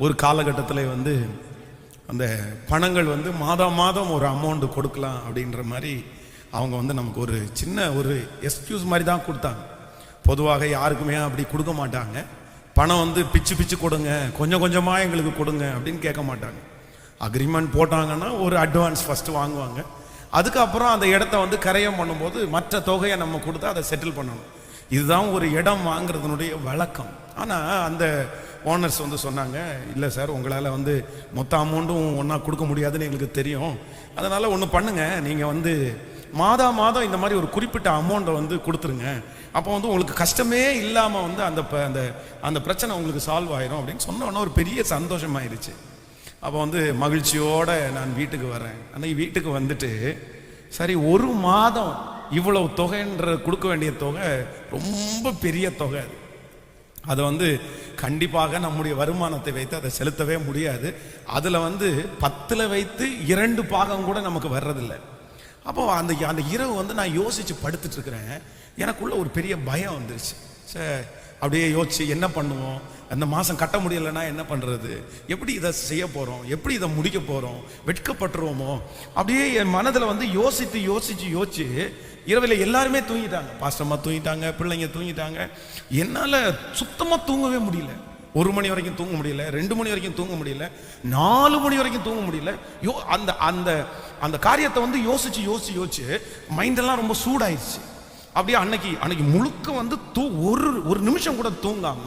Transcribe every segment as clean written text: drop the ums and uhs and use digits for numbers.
ஒரு காலகட்டத்தில் வந்து அந்த பணங்கள் வந்து மாதம் ஒரு அமௌண்ட் கொடுக்கலாம் அப்படின்ற மாதிரி அவங்க வந்து நமக்கு ஒரு சின்ன ஒரு எக்ஸ்கியூஸ் மாதிரி தான் கொடுத்தாங்க. பொதுவாக யாருக்குமே அப்படி கொடுக்க மாட்டாங்க. பணம் வந்து பிச்சு கொடுங்க, கொஞ்சம் கொஞ்சமாக எங்களுக்கு கொடுங்க அப்படின்னு கேட்க மாட்டாங்க. அக்ரிமெண்ட் போட்டாங்கன்னா ஒரு அட்வான்ஸ் ஃபஸ்ட்டு வாங்குவாங்க. அதுக்கப்புறம் அந்த இடத்த வந்து கரையம் பண்ணும்போது மற்ற தொகையை நம்ம கொடுத்து அதை செட்டில் பண்ணணும். இதுதான் ஒரு இடம் வாங்குறதுனுடைய வழக்கம். ஆனால் அந்த ஓனர்ஸ் வந்து சொன்னாங்க, இல்லை சார், உங்களால் வந்து மொத்த அமௌண்ட்டும் ஒன்றா கொடுக்க முடியாதுன்னு எங்களுக்கு தெரியும். அதனால் ஒன்று பண்ணுங்க, நீங்கள் வந்து மாதம் இந்த மாதிரி ஒரு குறிப்பிட்ட அமௌண்ட்டை வந்து கொடுத்துருங்க. அப்போ வந்து உங்களுக்கு கஷ்டமே இல்லாமல் வந்து அந்த அந்த பிரச்சனை உங்களுக்கு சால்வ் ஆயிரும் அப்படின்னு சொன்னோன்னா ஒரு பெரிய சந்தோஷமாயிருச்சு. அப்போ வந்து மகிழ்ச்சியோடு நான் வீட்டுக்கு வரேன். அன்னைக்கு வீட்டுக்கு வந்துட்டு சரி, ஒரு மாதம் இவ்வளவு தொகைன்ற கொடுக்க வேண்டிய தொகை ரொம்ப பெரிய தொகை. அதை வந்து கண்டிப்பாக நம்முடைய வருமானத்தை வைத்து அதை செலுத்தவே முடியாது. அதில் வந்து 10ல் வைத்து 2 பாகம் கூட நமக்கு வர்றதில்லை. அப்போ அந்த இரவு வந்து நான் யோசித்து படுத்துட்டு இருக்கிறேன். எனக்குள்ள ஒரு பெரிய பயம் வந்துருச்சு. சார், அப்படியே யோசிச்சு என்ன பண்ணுவோம், அந்த மாதம் கட்ட முடியலைன்னா என்ன பண்ணுறது, எப்படி இதை செய்ய போகிறோம், எப்படி இதை முடிக்க போகிறோம், வெட்கப்பட்டுருவோமோ, அப்படியே என் மனதில் வந்து யோசிச்சு இரவில் எல்லாருமே தூங்கிட்டாங்க. பாஸ்டம்மா தூங்கிட்டாங்க, பிள்ளைங்க தூங்கிட்டாங்க. என்னால் சுத்தமாக தூங்கவே முடியல. 1 மணி வரைக்கும் தூங்க முடியல, 2 மணி வரைக்கும் தூங்க முடியல, 4 மணி வரைக்கும் தூங்க முடியல. அந்த காரியத்தை வந்து யோசிச்சு மைண்டெல்லாம் ரொம்ப சூடாயிடுச்சு. அப்படியே அன்னைக்கு முழுக்க வந்து ஒரு நிமிஷம் கூட தூங்காம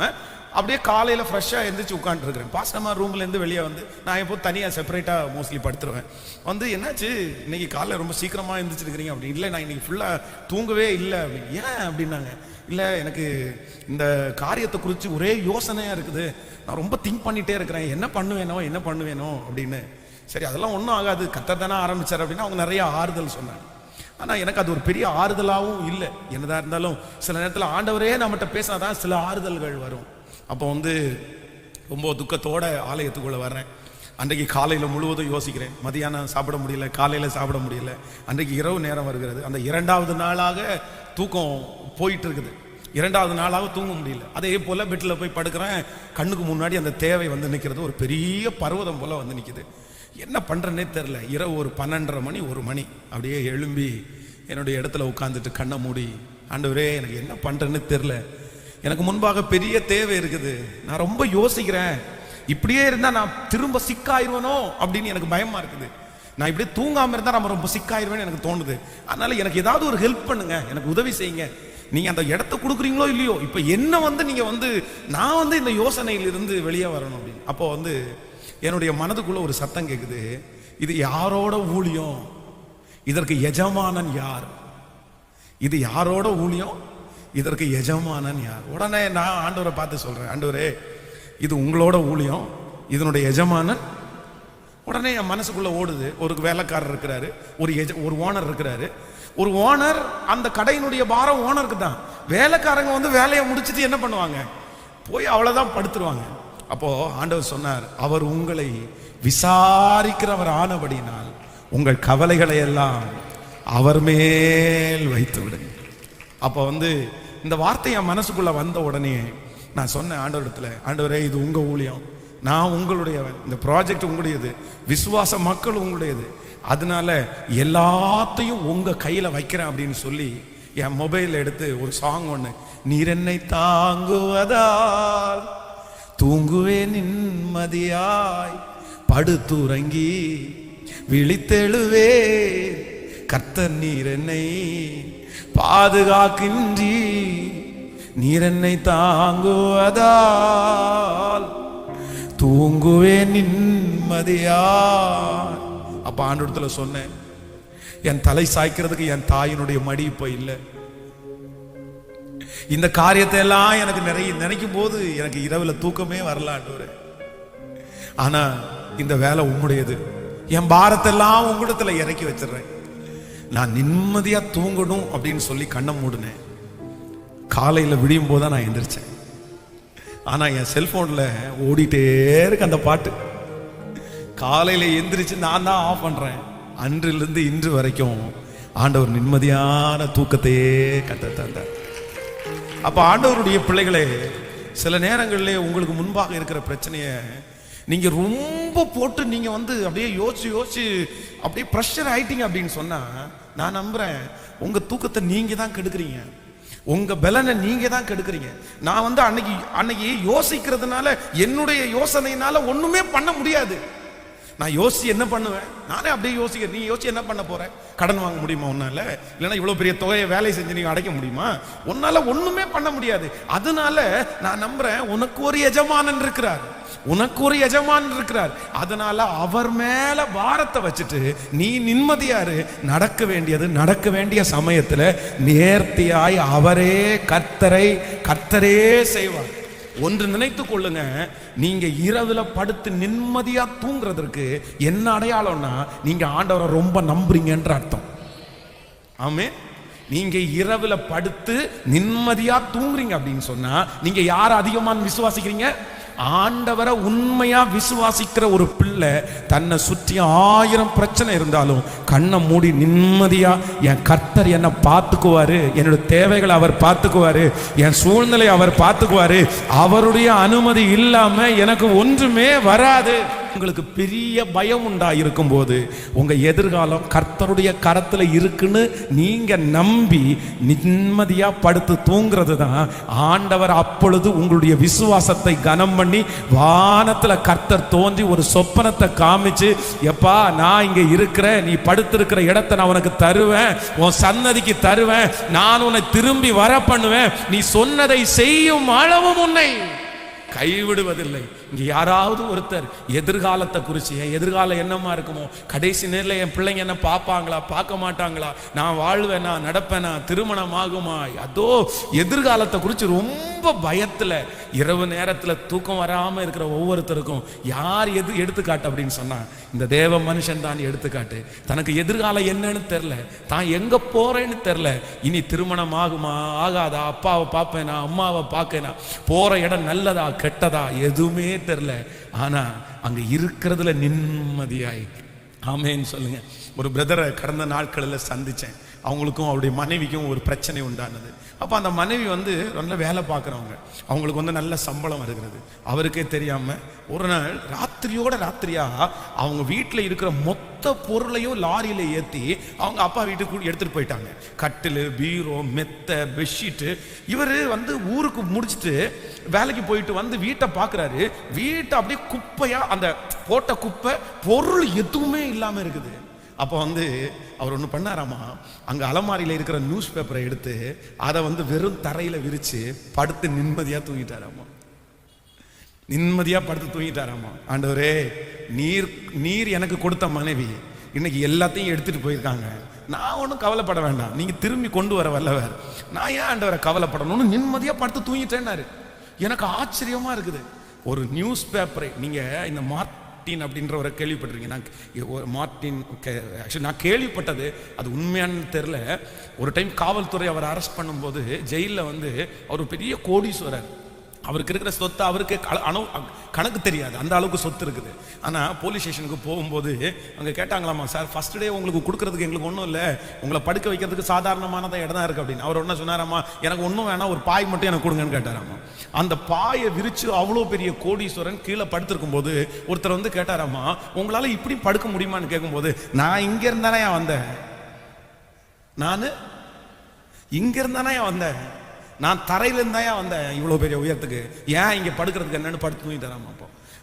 அப்படியே காலையில் ஃப்ரெஷ்ஷாக எழுந்திரிச்சு உட்காந்துருக்கிறேன். பாஸ்டம்மா ரூம்லேருந்து வெளியே வந்து நான் எப்போ தனியாக செப்பரேட்டாக மோஸ்ட்லி படுத்துருவேன். வந்து என்னாச்சு, இன்னைக்கு காலையில் ரொம்ப சீக்கிரமாக எழுந்திரிச்சிருக்கிறீங்க அப்படி. இல்லை, நான் இன்னைக்கு ஃபுல்லாக தூங்கவே இல்லை அப்படின்னு. ஏன் அப்படின்னாங்க. இல்லை, எனக்கு இந்த காரியத்தை குறித்து ஒரே யோசனையாக இருக்குது, நான் ரொம்ப திங்க் பண்ணிகிட்டே இருக்கிறேன், என்ன பண்ணுவேனோ அப்படின்னு. சரி, அதெல்லாம் ஒன்றும் ஆகாது, கர்த்தர் தானே ஆரம்பித்தார் அப்படின்னு அவங்க நிறைய ஆறுதல் சொன்னாங்க. ஆனால் எனக்கு அது ஒரு பெரிய ஆறுதலாகவும் இல்லை. என்னதான் இருந்தாலும் சில நேரத்தில் ஆண்டவரே நம்மகிட்ட பேசினாதான் சில ஆறுதல்கள் வரும். அப்போ வந்து ரொம்ப துக்கத்தோட ஆலயத்துக்குள்ளே வர்றேன். அன்றைக்கு காலையில் முழுவதும் யோசிக்கிறேன். மதியானம் சாப்பிட முடியல, காலையில் சாப்பிட முடியல. அன்றைக்கு இரவு நேரம் வருகிறது. அந்த 2வது நாளாக தூக்கம் போயிட்டு இருக்குது. 2வது நாளாக தூங்க முடியல. அதே போல் பெட்டில் போய் படுக்கிறேன். கண்ணுக்கு முன்னாடி அந்த தேவை வந்து நிற்கிறது, ஒரு பெரிய பர்வதம் போல் வந்து நிற்கிது. என்ன பண்ணுறேன்னே தெரில. இரவு ஒரு 12:30 மணி 1 மணி அப்படியே எழும்பி என்னுடைய இடத்துல உட்காந்துட்டு கண்ணை மூடி, ஆண்டவரே எனக்கு என்ன பண்ணுறேன்னு தெரில, எனக்கு முன்பாக பெரிய தேவை இருக்குது, நான் ரொம்ப யோசிக்கிறேன், இப்படியே இருந்தால் நான் திரும்ப சிக்காயிருவனோ அப்படின்னு எனக்கு பயமாக இருக்குது. நான் இப்படியே தூங்காமல் இருந்தால் நம்ம ரொம்ப சிக்காயிருவேன்னு எனக்கு தோணுது. அதனால் எனக்கு ஏதாவது ஒரு ஹெல்ப் பண்ணுங்க, எனக்கு உதவி செய்யுங்க. நீங்கள் அந்த இடத்த கொடுக்குறீங்களோ இல்லையோ, இப்போ என்ன வந்து நீங்கள் வந்து நான் வந்து இந்த யோசனையிலிருந்து வெளியே வரணும் அப்படின்னு. அப்போ வந்து என்னுடைய மனதுக்குள்ள ஒரு சத்தம் கேட்குது, இது யாரோட ஊழியம், இதற்கு எஜமானன் யார், இது யாரோட ஊழியம், இதற்கு எஜமானன் யார். உடனே நான் ஆண்டவரை பார்த்து சொல்றேன், ஆண்டவரே இது உங்களோட ஊழியம், இதனுடைய எஜமானன். உடனே என் மனசுக்குள்ள ஓடுது, ஒரு வேலைக்காரர் இருக்கிறாரு, ஒரு ஓனர் இருக்கிறாரு. ஒரு ஓனர், அந்த கடையினுடைய பாரம் ஓனருக்கு தான். வேலைக்காரங்க வந்து வேலையை முடிச்சுட்டு என்ன பண்ணுவாங்க, போய் அவ்வளவுதான் படுத்துருவாங்க. அப்போ ஆண்டவர் சொன்னார், அவர் உங்களை விசாரிக்கிறவர் ஆனபடினால் உங்கள் கவலைகளை எல்லாம் அவர் மேல் வைத்து விடுங்க. அப்போ வந்து இந்த வார்த்தை என் மனசுக்குள்ள வந்த உடனே நான் சொன்னேன் ஆண்டவரிடத்துல, ஆண்டவரே இது உங்க ஊழியம், நான் உங்களுடையவன், இந்த ப்ராஜெக்ட் உங்களுடையது, விசுவாச மக்கள் உங்களுடையது, அதனால எல்லாத்தையும் உங்க கையில வைக்கிறேன் அப்படின்னு சொல்லி என் மொபைல் எடுத்து ஒரு சாங் ஒன்று, நீர் என்னை தாங்குவதால் தூங்குவே நிம்மதியாய், படுத்துறங்கி விழித்தெழுவே, கர்த்தர் நீர் என்னை பாதுகாக்கின்றி, நீர் என்னை தாங்குவதால் தூங்குவே நிம்மதியாய். அப்ப ஆண்டவரிடத்துல சொன்னேன், என் தலை சாய்க்கிறதுக்கு என் தாயினுடைய மடி இப்ப இல்லை. இந்த காரியத்தை எல்லாம் எனக்கு நினைக்கும் போது எனக்கு இரவுல தூக்கமே வரலான்னு. ஆனா இந்த வேலை உங்களுடையது, என் பாரத்தெல்லாம் உங்களிடத்துல இறக்கி வச்சிடுறேன், நான் நிம்மதியா தூங்கணும் அப்படின்னு சொல்லி கண்ணை மூடினேன். காலையில விடியும் போதுதான் நான் எந்திரிச்சேன். ஆனா என் செல்போன்ல ஓடிட்டே இருக்கு அந்த பாட்டு. காலையில எந்திரிச்சு நான் தான் ஆஃப் பண்றேன். அன்றிலிருந்து இன்று வரைக்கும் ஆண்டவர் நிம்மதியான தூக்கத்தையே கத்த தந்தார். அப்ப ஆண்டவருடைய பிள்ளைகளே, சில நேரங்களிலே உங்களுக்கு முன்பாக இருக்கிற பிரச்சனையை நீங்க ரொம்ப போட்டு நீங்க வந்து அப்படியே யோசிச்சு அப்படியே ப்ரெஷர் ஆயிட்டீங்க அப்படின்னு சொன்னா, நான் நம்புறேன் உங்க தூக்கத்தை நீங்க தான் கெடுக்குறீங்க, உங்க பலனை நீங்க தான் கெடுக்குறீங்க. நான் வந்து அன்னைக்கு யோசிக்கிறதுனால, என்னுடைய யோசனையினால ஒண்ணுமே பண்ண முடியாது. நான் யோசிச்சு என்ன பண்ணுவேன்? நானே அப்படியே யோசிக்கிறேன். நீ யோசிச்சு என்ன பண்ண போற? கடன் வாங்க முடியுமா உன்னால? இல்லைன்னா இவ்வளவு பெரிய தொகையை வேலை செஞ்சு நீங்க அடைக்க முடியுமா? உன்னால ஒண்ணுமே பண்ண முடியாது. அதனால நான் நம்புறேன் உனக்கு ஒரு எஜமானன் இருக்கிறார், உனக்கு ஒரு எஜமானன் இருக்கிறார். அதனால அவர் மேல பாரத்தை வச்சுட்டு நீ நிம்மதியாரு. நடக்க வேண்டியது நடக்க வேண்டிய சமயத்துல நேர்த்தியாய் அவரே கர்த்தரே செய்வார். ஒன்று நினைத்து கொள்ளுங்க, நீங்க இரவுல படுத்து நிம்மதியா தூங்குறதற்கு என்ன அடையாளம்னா, நீங்க ஆண்டவரை ரொம்ப நம்புறீங்கன்ற அர்த்தம். ஆமே, நீங்க இரவுல படுத்து நிம்மதியா தூங்குறீங்க அப்படின்னு சொன்னா, நீங்க யாரை அதிகமா விசுவாசிக்கிறீங்க? ஆண்டவரை உண்மையா விசுவாசிக்கிற ஒரு பிள்ளை தன்னை சுற்றி 1000 பிரச்சனை இருந்தாலும் கண்ணை மூடி நிம்மதியா, என் கர்த்தர் என்னை பார்த்துக்குவாரு, என்னோட தேவைகளை அவர் பார்த்துக்குவாரு, என் சூழ்நிலை அவர் பார்த்துக்குவாரு, அவருடைய அனுமதி இல்லாம எனக்கு ஒன்றுமே வராது. உங்களுக்கு பெரிய பயம் உண்டாயிருக்கும் போது உங்க எதிர்காலம் கர்த்தருடைய கரத்துல இருக்குன்னு நீங்க நம்பி நிம்மதியா படுத்து தூங்குறது தான் ஆண்டவர் அப்பொழுது உங்களுடைய விசுவாசத்தை கனம் பண்ணி வானத்துல கர்த்தர் தோன்றி ஒரு சொப்பனத்தை காமிச்சு, எப்பா நான் இங்க இருக்கிறேன், நீ படுத்திருக்கிற இடத்தை நான் உனக்கு தருவேன், உன் சன்னதிக்கு தருவேன், நான் உன்னை திரும்பி வர பண்ணுவேன், நீ சொன்னதை செய்யும் அளவும் உன்னை கைவிடுவதில்லை. இங்க யாராவது ஒருத்தர் எதிர்காலத்தை குறித்து, என் எதிர்காலம் என்னமா இருக்குமோ, கடைசி நேரில் என் பிள்ளைங்க என்ன பார்ப்பாங்களா பார்க்க மாட்டாங்களா, நான் வாழ்வேனா நடப்பேனா, திருமணம் ஆகுமா, அதோ எதிர்காலத்தை குறித்து ரொம்ப பயத்துல இரவு நேரத்துல தூக்கம் வராம இருக்கிற ஒவ்வொருத்தருக்கும் யார் எடுத்துக்காட்டு அப்படின்னு சொன்னா, இந்த தேவ மனுஷன் தான் எடுத்துக்காட்டு. தனக்கு எதிர்காலம் என்னன்னு தெரியல, தான் எங்க போறேன்னு தெரியல, இனி திருமணம் ஆகுமா ஆகாதா, அப்பாவை பார்ப்பேனா அம்மாவை பார்க்கனா, போற இடம் நல்லதா கெட்டதா எதுவுமே தெரியல, ஆனா அங்க இருக்கிறதுல நிம்மதியாய். ஆமேன்னு சொல்லுங்க. ஒரு பிரதரை கடந்த நாட்களில் சந்திச்சேன். அவங்களுக்கும் அவருடைய மனைவிக்கும் ஒரு பிரச்சனை உண்டானது. அப்போ அந்த மனைவி வந்து நல்ல வேலை பார்க்குறவங்க, அவங்களுக்கு வந்து நல்ல சம்பளம் வருகிறது. அவருக்கே தெரியாம ஒரு நாள் ராத்திரியா அவங்க வீட்டில் இருக்கிற மொத்த பொருளையும் லாரியில ஏற்றி அவங்க அப்பா வீட்டுக்கு எடுத்துட்டு போயிட்டாங்க. கட்டில், பீரோ, மெத்த, பெட்ஷீட்டு. இவர் வந்து ஊருக்கு முடிச்சுட்டு வேலைக்கு போயிட்டு வந்து வீட்டை பார்க்குறாரு. வீட்டை அப்படியே குப்பையா, அந்த போட்ட குப்பை, பொருள் எதுவுமே இல்லாமல் இருக்குது. அப்போ வந்து அவர் ஒன்று பண்ணாராமா, அங்கே அலமாரியில் இருக்கிற நியூஸ் பேப்பரை எடுத்து அதை வந்து வெறும் தரையில் விரித்து படுத்து நிம்மதியாக தூங்கிட்டாராமா. நிம்மதியாக படுத்து தூங்கிட்டாராமா. ஆண்டவரே, நீர் எனக்கு கொடுத்த மனைவி இன்னைக்கு எல்லாத்தையும் எடுத்துட்டு போயிருக்காங்க, நான் ஒன்றும் கவலைப்பட வேண்டாம், நீங்க திரும்பி கொண்டு வர வல்லவர், நான் ஏன் ஆண்டவரை கவலைப்படணும்னு நிம்மதியாக படுத்து தூங்கிட்டேன்னாரு. எனக்கு ஆச்சரியமா இருக்குது. ஒரு நியூஸ் பேப்பரை நீங்க இந்த மார்டின் அப்படின்றவரை கேள்விப்பட்டிருக்கீங்க? மார்டின் நான் கேள்விப்பட்டது, அது உண்மையானு தெரியல. ஒரு டைம் காவல்துறை அவர் அரெஸ்ட் பண்ணும்போது ஜெயிலில் வந்து அவர் பெரிய கோடீஸ்வரர், அவருக்கு இருக்கிற சொத்து அவருக்கு கணக்கு தெரியாது, அந்த அளவுக்கு சொத்து இருக்குது. ஆனால் போலீஸ் ஸ்டேஷனுக்கு போகும்போது அங்கே கேட்டாங்களாமா, சார் ஃபர்ஸ்ட் டே உங்களுக்கு கொடுக்கறதுக்கு எங்களுக்கு ஒன்றும் இல்லை, உங்களை படுக்க வைக்கிறதுக்கு சாதாரணமானதான் இடம் தான் இருக்குது அப்படின்னு. அவர் ஒன்றும் சொன்னாராமா, எனக்கு ஒன்றும் வேணாம், ஒரு பாய் மட்டும் எனக்கு கொடுங்கன்னு கேட்டாராமா. அந்த பாயை விரிச்சு அவ்வளோ பெரிய கோடீஸ்வரன் கீழே படுத்திருக்கும் போது ஒருத்தர் வந்து கேட்டாராமா, உங்களால் இப்படி படுக்க முடியுமான்னு கேட்கும்போது, நான் இங்கே இருந்தானே வந்தேன், நான் இங்கே இருந்தானே வந்தேன், நான் தரையிலிருந்தாயா வந்தேன் இவ்வளோ பெரிய உயரத்துக்கு, ஏன் இங்கே படுக்கிறதுக்கு என்னன்னு படுத்து தூங்கி தராமா.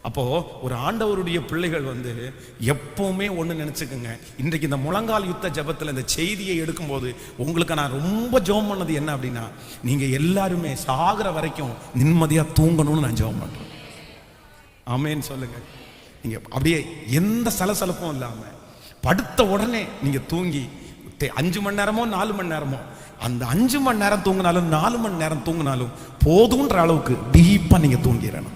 அப்போ ஒரு ஆண்டவருடைய பிள்ளைகள் வந்து எப்பவுமே ஒன்று நினைச்சுக்குங்க, இன்றைக்கு இந்த முழங்கால் யுத்த ஜபத்தில் இந்த செய்தியை எடுக்கும்போது உங்களுக்கு நான் ரொம்ப ஜெபம் பண்ணது என்ன அப்படின்னா, நீங்க எல்லாருமே சாகிற வரைக்கும் நிம்மதியா தூங்கணும்னு நான் ஜெபம் பண்றேன். ஆமேன்னு சொல்லுங்க. நீங்க அப்படியே எந்த சலசலப்பும் இல்லாம படுத்த உடனே நீங்க தூங்கி 5 மணி நேரமோ 4 மணி நேரமோ, அந்த 5 மணி நேரம் தூங்கினாலும் 4 மணி நேரம் தூங்கினாலும் போதுன்ற அளவுக்கு டீப்பா நீங்க தூங்கிடணும்.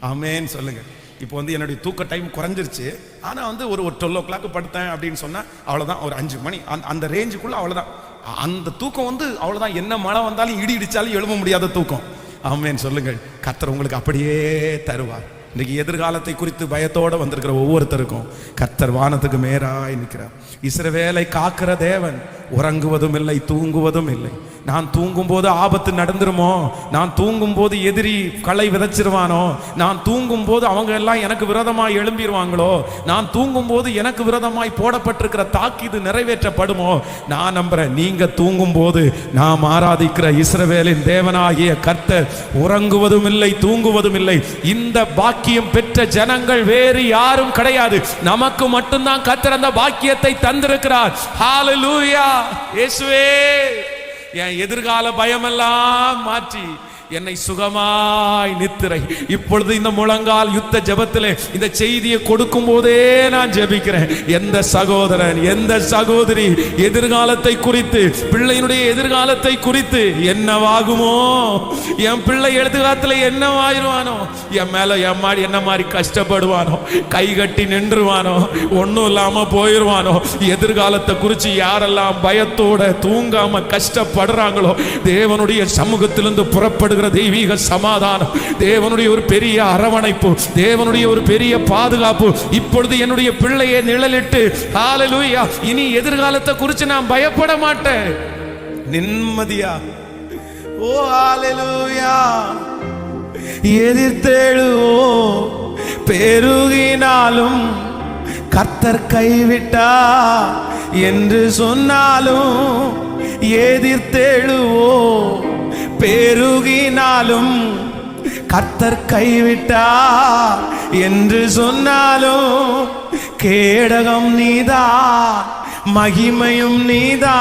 ஆமேன்னு சொல்லுங்க. இப்போ வந்து என்னுடைய தூக்க டைம் குறைஞ்சிருச்சு, ஆனால் வந்து ஒரு 12 o'clock படுத்தேன் அப்படின்னு சொன்னால் அவ்வளோதான், ஒரு 5 மணி அந்த ரேஞ்சுக்குள்ள அவ்வளோதான். அந்த தூக்கம் வந்து அவ்வளோதான், என்ன மழை வந்தாலும் இடி இடிச்சாலும் எழும்ப முடியாத தூக்கம். ஆமேன்னு சொல்லுங்கள். கர்த்தர் உங்களுக்கு அப்படியே தருவார். இன்றைக்கு எதிர்காலத்தை குறித்து பயத்தோடு வந்திருக்கிற ஒவ்வொருத்தருக்கும் கர்த்தர் வானத்துக்கு மேலாய் நிற்கிறார். இஸ்ரவேலை காக்கிற தேவன் உறங்குவதும் இல்லை, தூங்குவதும் இல்லை. நான் தூங்கும் போது ஆபத்து நடந்துருமோ, நான் தூங்கும் போது எதிரி களை விதைச்சிருவானோ, நான் தூங்கும் போது அவங்க எல்லாம் எனக்கு விரோதமாய் எழும்பிடுவாங்களோ, நான் தூங்கும் போது எனக்கு விரோதமாய் போடப்பட்டிருக்கிற தாக்கீது நிறைவேற்றப்படுமோ. நான் நம்புறேன், நீங்க தூங்கும் போது நாம் ஆராதிக்கிற இஸ்ரவேலின் தேவனாகிய கர்த்தர் உறங்குவதும் இல்லை, தூங்குவதும் இல்லை. இந்த பாக்கியம் பெற்ற ஜனங்கள் வேறு யாரும் கிடையாது. நமக்கு மட்டும்தான் கர்த்தர் அந்த பாக்கியத்தை தந்திருக்கிறார். ஹalleluya. இயேசுவே, என் எதிர்கால பயமெல்லாம் மாற்றி என்னை சுகமாய் நித்திரை. இப்பொழுது இந்த முழங்கால் யுத்த ஜெபத்திலே இந்த செய்தியை கொடுக்கும் போதே நான் ஜெபிக்கிறேன். எந்த சகோதரன், எந்த சகோதரி எதிர்காலத்தை குறித்து, பிள்ளையினுடைய எதிர்காலத்தை குறித்து என்னவாகுமோ, என் பிள்ளை எதிர்காலத்தில் என்னவாயிருவானோ, என் மேல என்ன மாதிரி கஷ்டப்படுவானோ, கை கட்டி நின்றுவானோ, ஒன்னும் இல்லாம போயிருவானோ, எதிர்காலத்தை குறித்து யாரெல்லாம் பயத்தோட தூங்காம கஷ்டப்படுறாங்களோ, தேவனுடைய சமூகத்திலிருந்து புறப்படுகிற தெய்வீக சமாதானம், தேவனுடைய ஒரு பெரிய அரவணைப்பு, தேவனுடைய ஒரு பெரிய பாதுகாப்பு இப்பொழுது என்னுடைய பிள்ளையை நிழலிட்டு, ஹalleluya, இனி எதிர்காலத்தை குறித்து நான் பயப்பட மாட்டேன், நிம்மதியா. ஓ ஹalleluya. எதிர்த்தெழுவோ பெருகினாலும் கர்த்தர் கைவிட்டா என்று சொன்னாலும், எதிர்த்தெழுவோ பெருகினாலும் கர்த்தர் கைவிட்டா என்று சொன்னாலும், கேடகம் நீதா, மகிமையும் நீதா,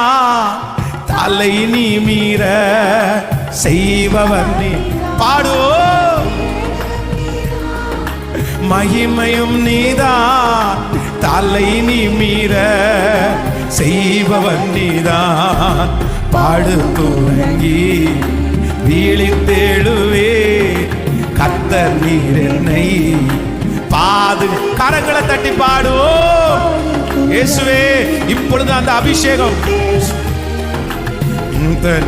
தலை நீ மீற செய்பவர் நீ. பாடு. மகிமையும் நீதா, தலை நீ மீற செய்பவர் நீதான். பாடு துவங்கி வீழித்தேழுவே கர்த்தர் நீர் என்னை பாது. கரங்களை தட்டி பாடுவோம். இயேசுவே, இப்பொழுது அந்த அபிஷேகம்,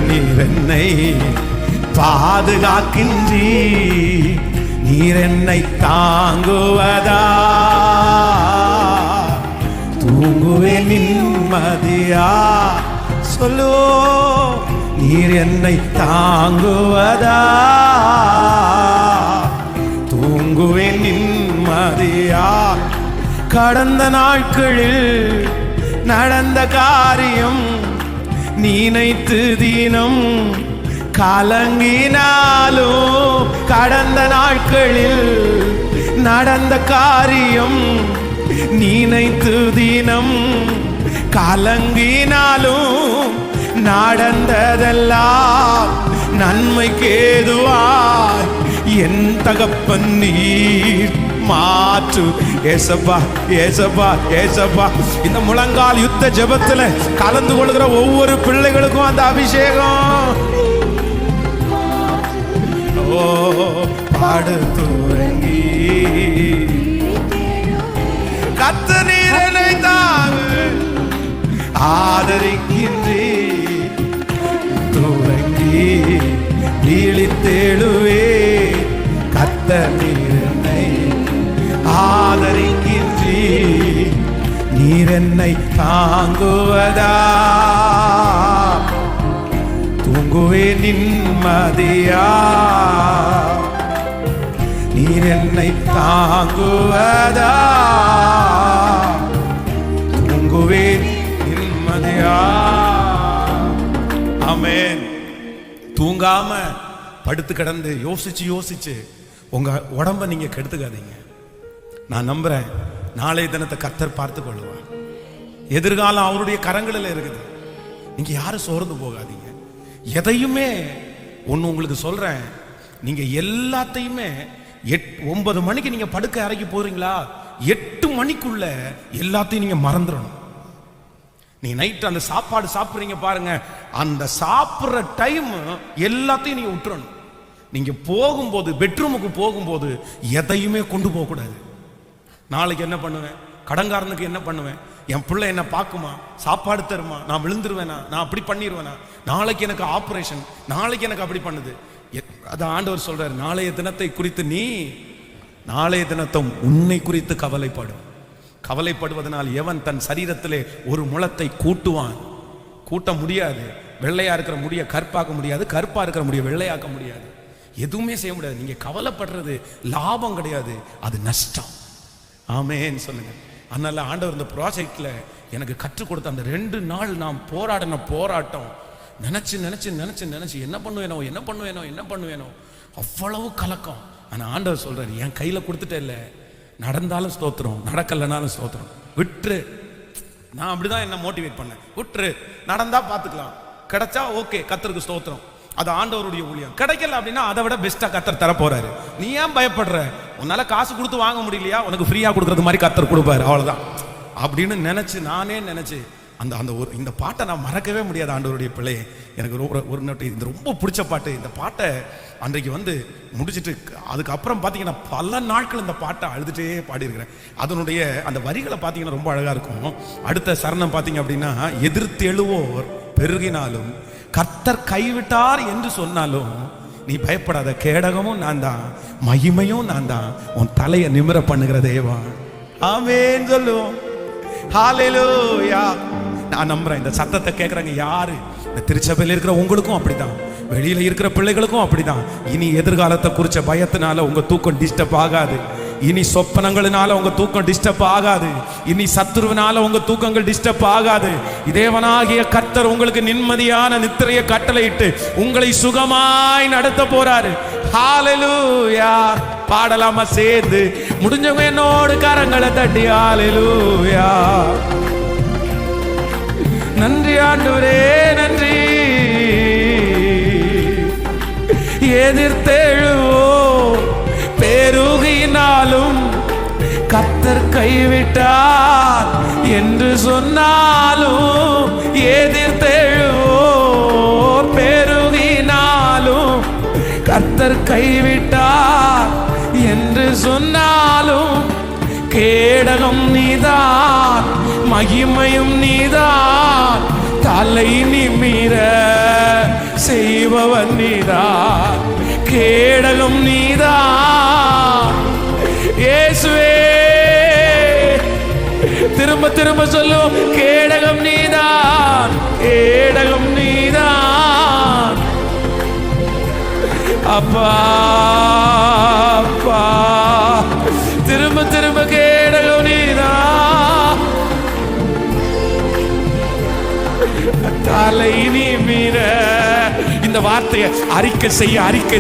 நீர் என்னை பாதுகாக்கின்றீ, நீர் என்னை தாங்குவதா, தூங்குவேன் நிம்மதியா. சொல்லு, நீர் என்னை தாங்குவதா, தூங்குவேன் நிம்மதியா. கடந்த நாட்களில் நடந்த காரியம் நினைத்து தினம் கலங்கினாலும், கடந்த நாட்களில் நடந்த காரியம் நினைத்து தினம் கலங்கினாலும், நடந்ததெல்லாம் நன்மைக்கேதுவாய் என் தகப்பன் நீர் மாற்று. ஏசப்பா, ஏசப்பா, ஏசப்பா. இந்த முழங்கால் யுத்த ஜெபத்தில் கலந்து கொள்கிற ஒவ்வொரு பிள்ளைகளுக்கும் அந்த அபிஷேகம். ஓ பாடு துவங்கி கர்த்தர் நீர் என்னை தாங்கு ஆதரிக்கின்றே, துவங்கி வீழித்தேழுவே கர்த்தர் நீர் என்னை ஆதரிக்கின்றே, நீர் என்னை தாங்குவதா, தூங்குவே நிம்மதியா, நீர் என்னை தாங்குவதா, தூங்குவே நிம்மதியா. ஆமென். தூங்காம படுத்து கிடந்து யோசிச்சு யோசிச்சு உங்க உடம்ப நீங்க கெடுத்துக்காதீங்க. நான் நம்புறேன், நாளைய தினத்தை கர்த்தர் பார்த்து கொள்ளுவார். எதிர்காலம் அவருடைய கரங்களில் இருக்குது. நீங்க யாரும் சோர்ந்து போகாதீங்க. எதையுமே ஒன்று உங்களுக்கு சொல்றேன், நீங்க எல்லாத்தையுமே 9 மணிக்கு நீங்க படுக்க அறைக்கு போறீங்களா, 8 மணிக்குள்ள எல்லாத்தையும் நீங்க மறந்துடணும். நீங்க நைட் அந்த சாப்பாடு சாப்பிடுறீங்க பாருங்க, அந்த சாப்பிட்ற டைம் எல்லாத்தையும் நீங்க விட்டுறணும். நீங்க போகும்போது, பெட்ரூமுக்கு போகும்போது எதையுமே கொண்டு போக கூடாது. நாளைக்கு என்ன பண்ணுவேன், கடன்காரனுக்கு என்ன பண்ணுவேன், என் பிள்ளை என்ன பார்க்குமா, சாப்பாடு தருமா, நான் விழுந்துருவேனா, நான் அப்படி பண்ணிடுவேனா, நாளைக்கு எனக்கு ஆப்ரேஷன், நாளைக்கு எனக்கு அப்படி பண்ணுது. அதான் ஆண்டவர் சொல்றாரு, நாளைய தினத்தை குறித்து நீ நாளைய தினத்தும் உன்னை குறித்து கவலைப்படும். கவலைப்படுவதனால் எவன் தன் சரீரத்திலே ஒரு முளத்தை கூட்டுவான். கூட்ட முடியாது. வெள்ளையா இருக்கிற முடிய கருப்பாக்க முடியாது, கருப்பா இருக்கிற முடிய வெள்ளையாக்க முடியாது. எதுவுமே செய்ய முடியாது. நீங்க கவலைப்படுறது லாபம் கிடையாது, அது நஷ்டம். ஆமேன்னு சொல்லுங்க. அதனால ஆண்டவர் இந்த ப்ராஜெக்ட்ல எனக்கு கற்றுக் கொடுத்த அந்த 2 நாள் நாம் போராடின போராட்டம் நினைச்சு நினைச்சு நினைச்சு நினைச்சு என்ன பண்ணுவேனோ அவ்வளவு கலக்கம். ஆனா ஆண்டவர் சொல்றாரு, என் கையில கொடுத்துட்டே இல்லை, நடந்தாலும் ஸ்தோத்திரம், நடக்கலனாலும் ஸ்தோத்திரம், விட்டுரு. நான் அப்படிதான் என்ன மோட்டிவேட் பண்ணேன், விட்டுரு, நடந்தா பார்த்துக்கலாம், கிடைச்சா ஓகே, கர்த்தருக்கு ஸ்தோத்திரம், அது ஆண்டவருடைய ஊழியம். கிடைக்கல அப்படின்னா அதை விட பெஸ்டா கர்த்தர் தர போறாரு. நீ ஏன் பயப்படுற? உன்னால காசு கொடுத்து வாங்க முடியலையா, உனக்கு ஃப்ரீயா கொடுக்கறது மாதிரி கர்த்தர் கொடுப்பாரு, அவ்வளவுதான் அப்படின்னு நினைச்சு நானே நினைச்சு இந்த பாட்டை நான் மறக்கவே முடியாது. ஆண்டவருடைய பிள்ளையை எனக்கு ஒரு நோட்டு இது ரொம்ப பிடிச்ச பாட்டு. இந்த பாட்டை அன்றைக்கு முடிச்சுட்டு அதுக்கப்புறம் பார்த்தீங்கன்னா பல நாட்கள் இந்த பாட்டை அழுதுட்டே பாடியிருக்கிறேன். அதனுடைய அந்த வரிகளை பார்த்தீங்கன்னா ரொம்ப அழகா இருக்கும். அடுத்த சரணம் பார்த்தீங்க அப்படின்னா, எதிர்த்து எழுவோர் பெருகினாலும் கர்த்தர் கைவிட்டார் என்று சொன்னாலும் நீ பயப்படாத, கேடகமும் நான் தான், மகிமையும் நான் தான், உன் தலையை நிமிர பண்ணுகிற தேவா. ஆமென் சொல்லுவோம். ஹல்லேலூயா. நான் நம்புறேன் இந்த சத்தத்தை கேட்கறவங்க யாரு, இந்த திருச்சபையில் இருக்கிற உங்களுக்கும் அப்படிதான், வெளியில இருக்கிற பிள்ளைகளுக்கும் அப்படிதான். இனி எதிர்காலத்தை குறிச்ச பயத்தினால உங்க தூக்கம் டிஸ்டர்ப் ஆகாது. இனி சொப்பனங்களினால உங்க தூக்கம் டிஸ்டர்ப் ஆகாது. இனி சத்துருவினால உங்க தூக்கங்கள் டிஸ்டர்ப் ஆகாது. தேவனாகிய கர்த்தர் உங்களுக்கு நிம்மதியான நித்திரையை கட்டளையிட்டு உங்களை சுகமாய் நடத்த போறாரு. ஹல்லேலூயா. பாடலாமா சேர்ந்து? முடிஞ்சவங்க என்னோடு கரங்களை தட்டி ஹல்லேலூயா. நன்றி ஆண்டவரே, நன்றி. எதிர்த்தெழுவோ பெருகினாலும் கர்த்தர் கைவிட்டார் என்று சொன்னாலும், எதிர்த்தெழுவோ பெருகினாலும் கர்த்தர் கைவிட்டார் என்று சொன்னாலும், கேடகம் நீதான், மகிமையும் நீதான், தலை நிமிர செய்பவன் நீதான், கேடகம் நீதான் இயேசுவே. திரும்ப திரும்ப சொல்லுவோம், கேடகம் நீதான், கேடகம் நீதான். அப்பா அப்பா, திரும்ப திரும்ப கேடகம் நீதான், தலை நிமிர. இந்த வார்த்தையை அறிக்கை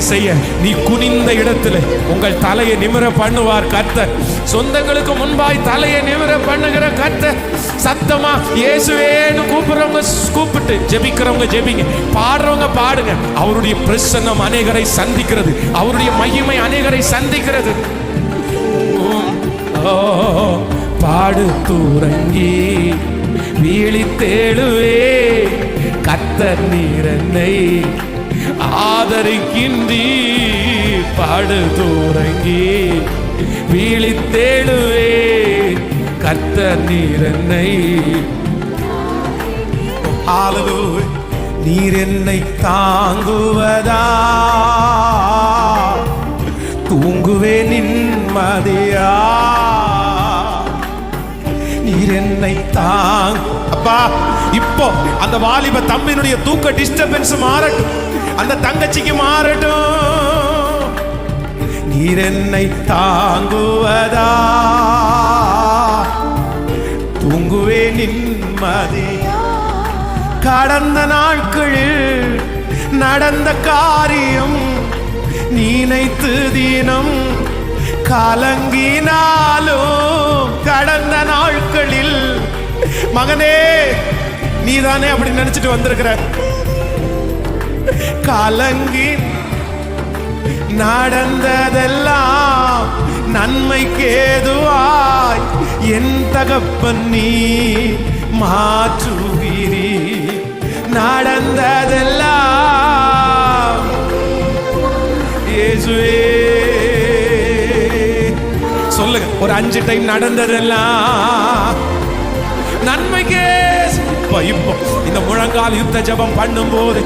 செய்ய நீ குனிந்த இடத்துல உங்கள் தலையை நிமிர பண்ணுவார் கர்த்தர். சொந்தங்களுக்கு முன்பாய் தலையை நிமிர பண்ணுகிற கர்த்தர். சத்தமா இயேசுவேன்னு கூப்பிடுறவங்க கூப்பிட்டு, ஜெபிக்கிறவங்க ஜெபிங்க, பாடுறவங்க பாடுங்க. அவருடைய பிரசன்னம் அநேகரை சந்திக்கிறது, அவருடைய மகிமை அநேகரை சந்திக்கிறது. பாடு தூரங்கி விழித்தேழுவே, கர்த்தர் நீர் என்னை ஆதரிக்கின்றீ. பாடு தூரங்கி விழித்தேழுவே, கர்த்தர் நீர் என்னை. நீர் என்னை தாங்குவதா, தூங்குவே நிம்மதியா. நீர் என்னை அப்பா, இப்போ அந்த வாலிப தம்பியினுடைய தூக்க டிஸ்டர்பன்ஸ் மாறட்டும், அந்த தங்கச்சிக்கு மாறட்டும். நீர் என்னை தாங்குவதா, தூங்குவே நிம்மதி. கடந்த நாட்களில் நடந்த காரியம் நினைத்து தினம் கலங்கினாலும், கடந்த நாட்களில் மகனே நீதானே அப்படி நினைச்சிட்டு வந்திருக்கிற. கலங்கி நடந்ததெல்லாம் நன்மைக்கு ஏதுவாய் என் தகப்பன் நீ மாற்றுகிறீ. நடந்ததெல்லாம் இயேசுவே. சொல்லுங்க ஒரு 5 டைம், நடந்ததெல்லாம் நன்மைக்கே. இப்போ இந்த முழங்கால் யுத்த ஜெபம் பண்ணும்போது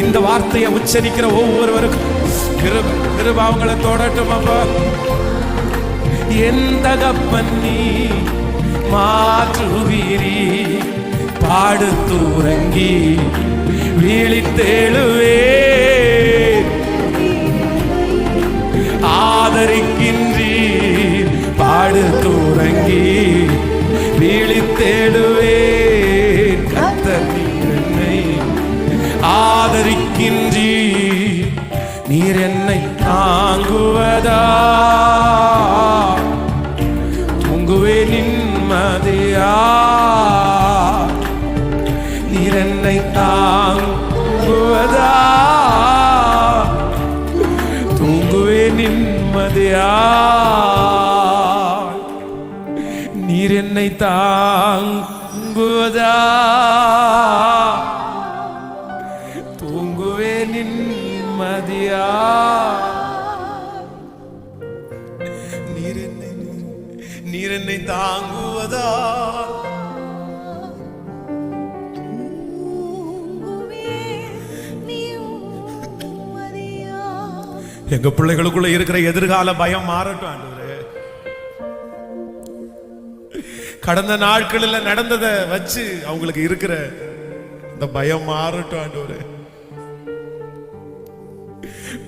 இந்த வார்த்தையை உச்சரிக்கிற ஒவ்வொருவருக்கும் கிருபை அவங்களை தொடட்டும். அப்பா, என் தகப்பன் நீ மாற்றுவீரி. படுத்துறங்கி விழித்தெழுவே, ஆதரிக்கின்றீர். படுத்துறங்கி விழித்தெழுவே, கர்த்தர் நீர் என்னை ஆதரிக்கின்றீர். நீர் என்னை தாங்குவதா, தூங்குவே நிம்மதியா. நீர் என்னை தாங்குவதா, தூங்குவே நிம்மதியா. நீர் என்னை தாங்குவதா, தூங்குவே நிம்மதியா. நீர் என்னை தாங்குவதா, எங்க பிள்ளைகளுக்குள்ள இருக்கிற எதிர்கால பயம் மாறட்டும் ஆண்டவரே. கடந்த நாட்களில் நடந்ததை வச்சு அவங்களுக்கு இருக்கிற இந்த பயம் மாறட்டும் ஆண்டவரே.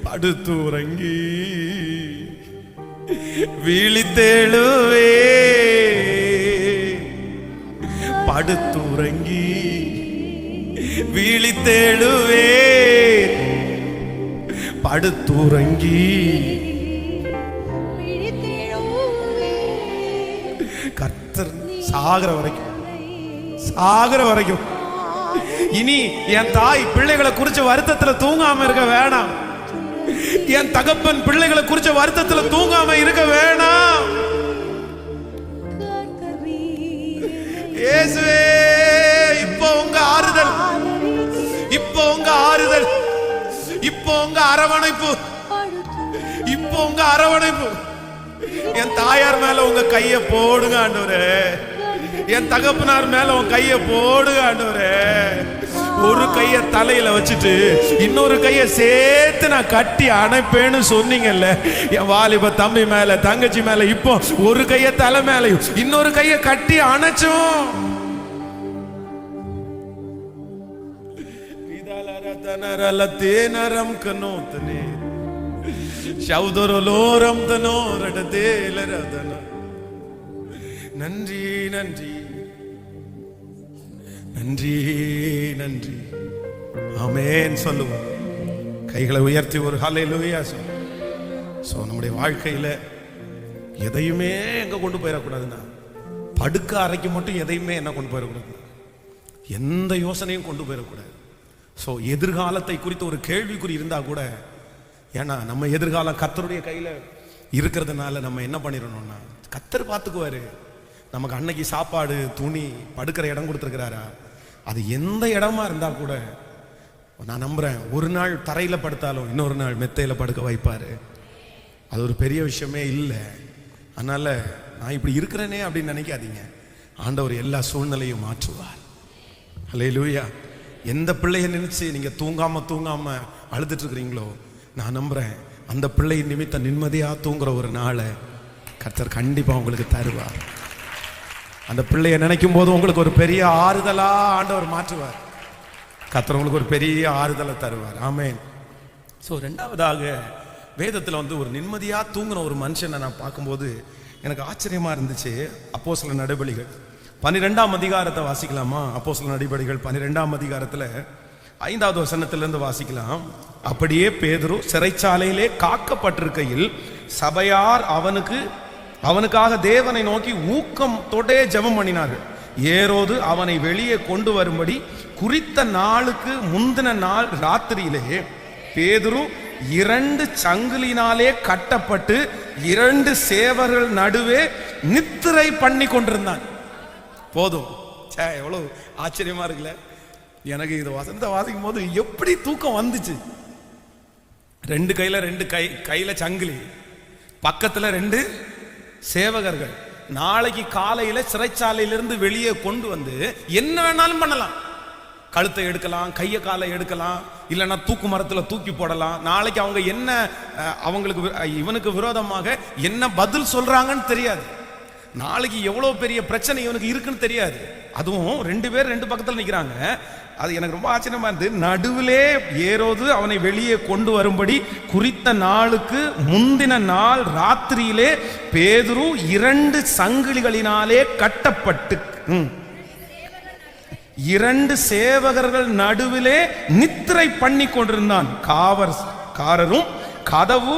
படுத்துறங்கி விழித்தெழுவே, படுத்துறங்கி விழித்தெழுவே, படுத்துறங்கி கர்த்தர் சாகிற வரைக்கும், சாகிற வரைக்கும். இனி என் தாய் பிள்ளைகளை குறிச்ச வருத்தத்துல தூங்காம இருக்க வேணாம். என் தகப்பன் பிள்ளைகளை குறிச்ச வருத்தத்துல தூங்காம இருக்க வேணாம். இயேசுவே, இப்போ உங்க ஆறுதல், இப்போ உங்க ஆறுதல், இப்போ உங்க அரவணைப்பு, இப்போ உங்க அரவணைப்பு. என் தாயார் மேல உங்க கைய போடுங்க ஆண்டவரே. என் தகப்பனார் மேல உங்க கைய போடுங்க ஆண்டவரே. ஒரு கைய தலையில வச்சுட்டு இன்னொரு கைய சேர்த்து நான் கட்டி அணைப்பேன்னு சொன்னீங்கல்ல என் வாலிப தம்பி மேல, தங்கச்சி மேல. இப்போ ஒரு கைய தலை மேலையும் இன்னொரு கைய கட்டி அணைச்சோம். நன்றி நன்றி நன்றி நன்றி. ஆமென் சொல்லுவோம். கைகளை உயர்த்தி ஒரு ஹல்லேலூயா சொல்லுவோம். ஸோ நம்முடைய வாழ்க்கையில் எதையுமே எங்கே கொண்டு போயிடக்கூடாதுன்னா, படுக்க அறைக்கு மட்டும் எதையுமே என்ன கொண்டு போயிடக்கூடாது, எந்த யோசனையும் கொண்டு போயிடக்கூடாது. ஸோ எதிர்காலத்தை குறித்து ஒரு கேள்விக்குறி இருந்தால் கூட, ஏன்னா நம்ம எதிர்காலம் கர்த்தருடைய கையில் இருக்கிறதுனால நம்ம என்ன பண்ணிடணும்னா, கர்த்தர் பார்த்துக்குவாரு. நமக்கு அன்னைக்கு சாப்பாடு, துணி, படுக்கிற இடம் கொடுத்துருக்கிறாரா, அது எந்த இடமா இருந்தால் கூட நான் நம்புகிறேன், ஒரு நாள் தரையில் படுத்தாலும் இன்னொரு நாள் மெத்தையில் படுக்க வைப்பார். அது ஒரு பெரிய விஷயமே இல்லை. அதனால் நான் இப்படி இருக்கிறேனே அப்படின்னு நினைக்காதீங்க. ஆண்டவர் எல்லா சூழ்நிலையும் மாற்றுவார். ஹல்லேலூயா. எந்த பிள்ளையை நினைச்சு நீங்கள் தூங்காமல் அழுதுட்டு இருக்கிறீங்களோ, நான் நம்புகிறேன் அந்த பிள்ளை நிமித்தம் நிம்மதியாக தூங்குற ஒரு நாளை கர்த்தர் கண்டிப்பாக உங்களுக்கு தருவார். அந்த பிள்ளையை நினைக்கும் போது உங்களுக்கு ஒரு பெரிய ஆறுதலாக ஆண்டவர் மாற்றுவார். கர்த்தர் உங்களுக்கு ஒரு பெரிய ஆறுதலை தருவார். ஆமென். ஸோ ரெண்டாவதாக வேதத்தில் ஒரு நிம்மதியாக தூங்குற ஒரு மனுஷனை நான் பார்க்கும்போது எனக்கு ஆச்சரியமாக இருந்துச்சு. அப்போஸ்தலர் நடபடிகள் 12ஆம் அதிகாரத்தை வாசிக்கலாமா? அப்போஸ்தலர் நடபடிகள் 12ஆம் அதிகாரத்தில் 5வது வசனத்திலிருந்து வாசிக்கலாம். அப்படியே பேதுரு சிறைச்சாலையிலே காக்கப்பட்டிருக்கையில் சபையார் அவனுக்காக தேவனை நோக்கி ஊக்கத்தோடே ஜெபம் பண்ணினார்கள். ஏரோது அவனை வெளியே கொண்டு வரும்படி குறித்த நாளுக்கு முந்தின நாள் ராத்திரியிலே பேதுரு 2 சங்கிலினாலே கட்டப்பட்டு 2 சேவர்கள் நடுவே நித்திரை பண்ணி கொண்டிருந்தான். போதும், எவ்வளவு ஆச்சரியமா இருக்குல்ல. எனக்கு இது வசனத்தை வாசிக்கும் போது எப்படி தூக்கம் வந்துச்சு. 2 கையில சங்கிலி, பக்கத்துல 2 சேவகர்கள். நாளைக்கு காலையில சிறைச்சாலையிலிருந்து வெளியே கொண்டு வந்து என்ன வேணாலும் பண்ணலாம். கழுத்தை எடுக்கலாம், கையை காலை எடுக்கலாம், இல்லைன்னா தூக்கு மரத்தில் தூக்கி போடலாம். நாளைக்கு அவங்க என்ன இவனுக்கு விரோதமாக என்ன பதில் சொல்றாங்கன்னு தெரியாது. நாளைக்கு எவ்வளவு பெரிய பிரச்சனை இவனுக்கு இருக்குன்னு தெரியாது. அதுவும் 2 பேர் 2 பக்கத்துல நிக்கிறாங்க. அது எனக்கு ரொம்ப ஆச்சரியமா இருந்தது. நடுவிலே ஏரோது அவனை வெளியே கொண்டு வரும்படி குறித்த நாளுக்கு முந்தின நாள் ராத்திரியிலே பேதுரு 2 சங்கிலிகளினாலே கட்டப்பட்டு 2 சேவகர்கள் நடுவிலே நித்திரை பண்ணி கொண்டிருந்தான். காவற்காரரும் கதவு